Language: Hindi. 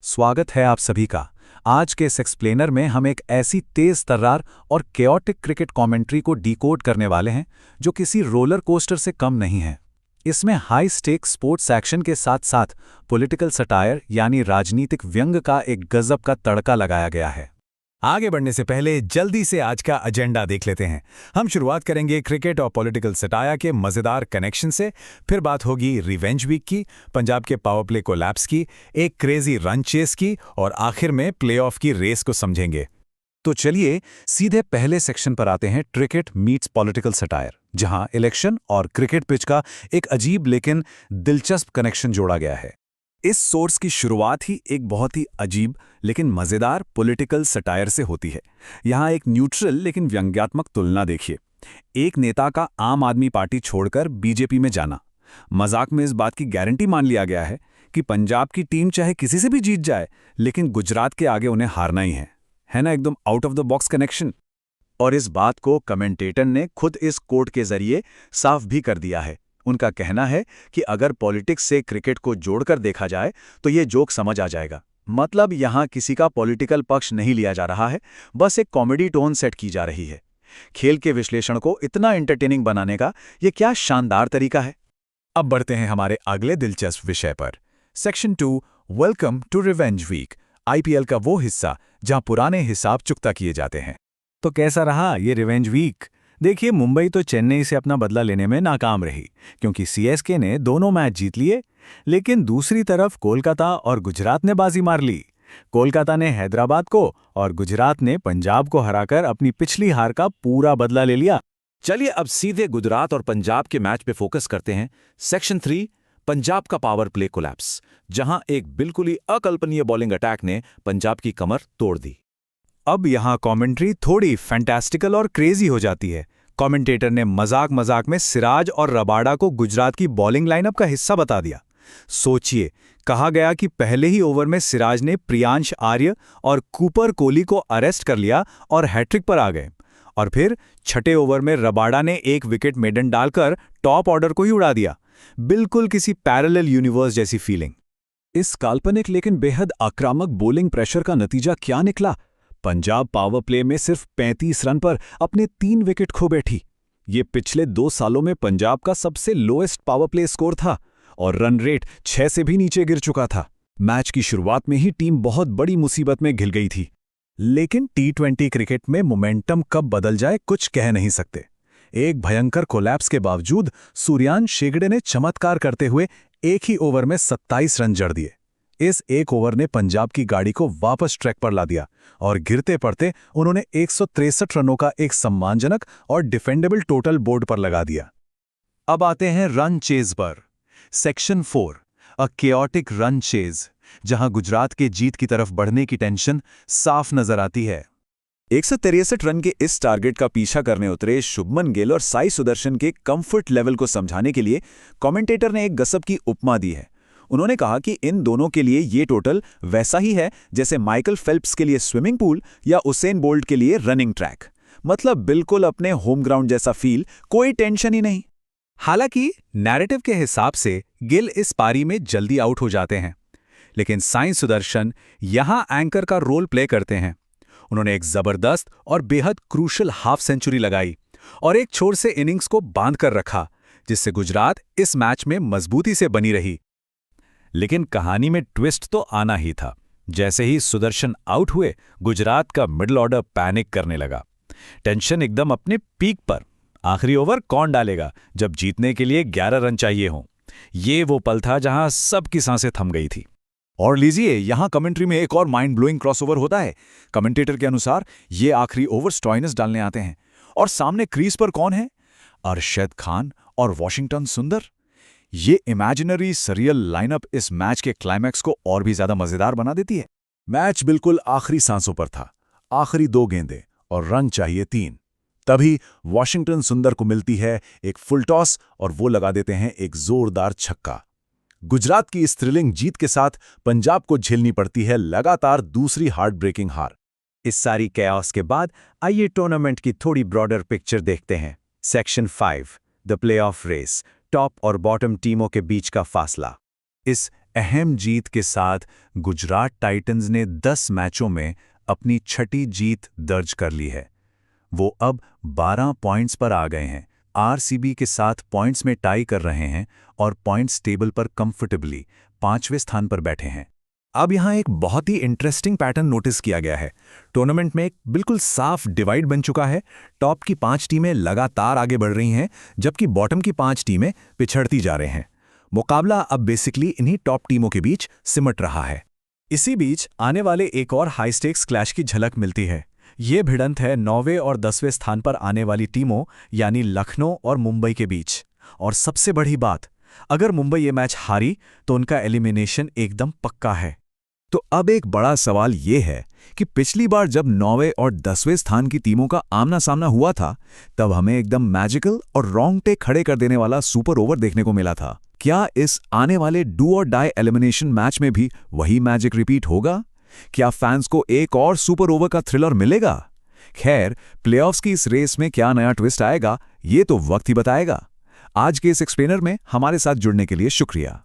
स्वागत है आप सभी का। आज के इस एक्सप्लेनर में हम एक ऐसी तेज तर्रार और केओटिक क्रिकेट कमेंट्री को डिकोड करने वाले हैं जो किसी रोलर कोस्टर से कम नहीं है। इसमें हाई स्टेक स्पोर्ट्स एक्शन के साथ साथ पॉलिटिकल सटायर यानी राजनीतिक व्यंग का एक गजब का तड़का लगाया गया है। आगे बढ़ने से पहले जल्दी से आज का एजेंडा देख लेते हैं। हम शुरुआत करेंगे क्रिकेट और पॉलिटिकल सटाया के मज़ेदार कनेक्शन से, फिर बात होगी रिवेंज वीक की, पंजाब के पावर प्ले कोलैप्स की, एक क्रेजी रन चेस की और आखिर में प्लेऑफ की रेस को समझेंगे। तो चलिए सीधे पहले सेक्शन पर आते हैं, क्रिकेट मीट्स पॉलिटिकल सटायर, जहां इलेक्शन और क्रिकेट पिच का एक अजीब लेकिन दिलचस्प कनेक्शन जोड़ा गया है। इस सोर्स की शुरुआत ही एक बहुत ही अजीब लेकिन मज़ेदार पॉलिटिकल सटायर से होती है। यहाँ एक न्यूट्रल लेकिन व्यंग्यात्मक तुलना देखिए। एक नेता का आम आदमी पार्टी छोड़कर बीजेपी में जाना। मजाक में इस बात की गारंटी मान लिया गया है कि पंजाब की टीम चाहे किसी से भी जीत जाए, लेकिन गुजरात के आगे उन्हें हारना ही है ना, एकदम out of the box connection. और इस बात को कमेंटेटर ने खुद इस कोट के जरिए साफ भी कर दिया है। उनका कहना है कि अगर पॉलिटिक्स से क्रिकेट को जोड़कर देखा जाए तो ये जोक समझ आ जाएगा। मतलब यहाँ किसी का पॉलिटिकल पक्ष नहीं लिया जा रहा है, बस एक कॉमेडी टोन सेट की जा रही है। खेल के विश्लेषण को इतना एंटरटेनिंग बनाने का ये क्या शानदार तरीका है। अब बढ़ते हैं हमारे अगले दिलचस्प विषय पर। Section 2, welcome to revenge week, IPL का वो हिस्सा जहां पुराने हिसाब चुकता किए जाते हैं। तो कैसा रहा ये रिवेंज वीक? देखिए, मुंबई तो चेन्नई से अपना बदला लेने में नाकाम रही क्योंकि सीएसके ने दोनों मैच जीत लिए, लेकिन दूसरी तरफ कोलकाता और गुजरात ने बाजी मार ली। कोलकाता ने हैदराबाद को और गुजरात ने पंजाब को हराकर अपनी पिछली हार का पूरा बदला ले लिया। चलिए अब सीधे गुजरात और पंजाब के मैच पे फोकस करते हैं। सेक्शन 3, पंजाब का पावर प्ले कोलैप्स, जहां एक बिल्कुल ही अकल्पनीय बॉलिंग अटैक ने पंजाब की कमर तोड़ दी। अब यहाँ कमेंट्री थोड़ी फैंटास्टिकल और क्रेजी हो जाती है। कमेंटेटर ने मजाक मजाक में सिराज और रबाडा को गुजरात की बॉलिंग लाइनअप का हिस्सा बता दिया। सोचिए, कहा गया कि पहले ही ओवर में सिराज ने प्रियांश आर्य और कूपर कोहली को अरेस्ट कर लिया और हैट्रिक पर आ गए, और फिर छठे ओवर में रबाडा ने एक विकेट मेडन डालकर टॉप ऑर्डर को ही उड़ा दिया। बिल्कुल किसी पैरेलल यूनिवर्स जैसी फीलिंग। इस काल्पनिक लेकिन बेहद आक्रामक बॉलिंग प्रेशर का नतीजा क्या निकला? पंजाब पावर प्ले में सिर्फ 35 रन पर अपने 3 विकेट खो बैठी। ये पिछले 2 सालों में पंजाब का सबसे लोएस्ट पावर प्ले स्कोर था और रन रेट 6 से भी नीचे गिर चुका था। मैच की शुरुआत में ही टीम बहुत बड़ी मुसीबत में घिर गई थी, लेकिन टी20 क्रिकेट में मोमेंटम कब बदल जाए कुछ कह नहीं सकते। एक भयंकर कोलैप्स के बावजूद सूर्यांश शेगड़े ने चमत्कार करते हुए एक ही ओवर में 27 रन जड़ दिए। इस एक ओवर ने पंजाब की गाड़ी को वापस ट्रैक पर ला दिया और गिरते पड़ते उन्होंने 163 रनों का एक सम्मानजनक और डिफेंडेबल टोटल बोर्ड पर लगा दिया। अब आते हैं रन चेज पर। सेक्शन 4, अ केओटिक रन चेज, जहां गुजरात के जीत की तरफ बढ़ने की टेंशन साफ नजर आती है। 163 रन के इस टारगेट का पीछा करने उतरे शुभमन गिल और साई सुदर्शन के कंफर्ट लेवल को समझाने के लिए कमेंटेटर ने एक गसब की उपमा दी है। उन्होंने कहा कि इन दोनों के लिए ये टोटल वैसा ही है जैसे माइकल फेल्प्स के लिए स्विमिंग पूल या उसेन बोल्ट के लिए रनिंग ट्रैक। मतलब बिल्कुल अपने होम ग्राउंड जैसा फील, कोई टेंशन ही नहीं। हालांकि नैरेटिव के हिसाब से गिल इस पारी में जल्दी आउट हो जाते हैं, लेकिन साई सुदर्शन यहां एंकर का रोल प्ले करते हैं। उन्होंने एक जबरदस्त और बेहद क्रूशल हाफ सेंचुरी लगाई और एक छोर से इनिंग्स को बांध कर रखा, जिससे गुजरात इस मैच में मजबूती से बनी रही। लेकिन कहानी में ट्विस्ट तो आना ही था। जैसे ही सुदर्शन आउट हुए, गुजरात का मिडिल ऑर्डर पैनिक करने लगा। टेंशन एकदम अपने पीक पर। आखिरी ओवर कौन डालेगा जब जीतने के लिए 11 रन चाहिए हों? ये वो पल था जहां सबकी सांसें थम गई थी। और लीजिए, यहां कमेंट्री में एक और माइंड ब्लोइंग क्रॉसओवर होता है। कमेंटेटर के अनुसार ये आखिरी ओवर स्टॉइनस डालने आते हैं और सामने क्रीज पर कौन है? अरशद खान और वॉशिंगटन सुंदर। ये इमेजिनरी सरियल लाइनअप इस मैच के क्लाइमैक्स को और भी ज्यादा मजेदार बना देती है। मैच बिल्कुल आखिरी सांसों पर था। आखिरी 2 गेंदें और रन चाहिए 3। तभी वॉशिंगटन सुंदर को मिलती है एक फुल टॉस और वो लगा देते हैं एक जोरदार छक्का। गुजरात की इस थ्रिलिंग जीत के साथ पंजाब को झेलनी पड़ती है लगातार दूसरी हार्ट ब्रेकिंग हार। इस सारी कैओस के बाद आइए टूर्नामेंट की थोड़ी ब्रॉडर पिक्चर देखते हैं। Section 5, the playoff race, top और बॉटम टीमों के बीच का फासला। इस अहम जीत के साथ गुजरात टाइटंस ने 10 मैचों में अपनी छठी जीत दर्ज कर ली है। वो अब 12 पॉइंट्स पर आ गए हैं, आरसीबी के साथ पॉइंट्स में टाई कर रहे हैं और पॉइंट्स टेबल पर कंफर्टेबली 5वें स्थान पर बैठे हैं। अब यहाँ एक बहुत ही इंटरेस्टिंग पैटर्न नोटिस किया गया है। टूर्नामेंट में एक बिल्कुल साफ डिवाइड बन चुका है। टॉप की 5 टीमें लगातार आगे बढ़ रही हैं, जबकि बॉटम की 5 टीमें पिछड़ती जा रहे हैं। मुकाबला अब बेसिकली इन्हीं टॉप टीमों के बीच सिमट रहा है। इसी बीच आने वाले एक और हाई स्टेक्स क्लैश की झलक मिलती है। ये भिड़ंत है 9वें और 10वें स्थान पर आने वाली टीमों यानी लखनऊ और मुंबई के बीच। और सबसे बड़ी बात, अगर मुंबई ये मैच हारी तो उनका एलिमिनेशन एकदम पक्का है। तो अब एक बड़ा सवाल ये है कि पिछली बार जब 9वें और 10वें स्थान की टीमों का आमना सामना हुआ था, तब हमें एकदम मैजिकल और रोंगटे खड़े कर देने वाला सुपर ओवर देखने को मिला था। क्या इस आने वाले डू और डाई एलिमिनेशन मैच में भी वही मैजिक रिपीट होगा? क्या फैंस को एक और सुपर ओवर का थ्रिलर मिलेगा? खैर, प्लेऑफ्स की इस रेस में क्या नया ट्विस्ट आएगा, ये तो वक्त ही बताएगा। आज के इस एक्सप्लेनर में हमारे साथ जुड़ने के लिए शुक्रिया।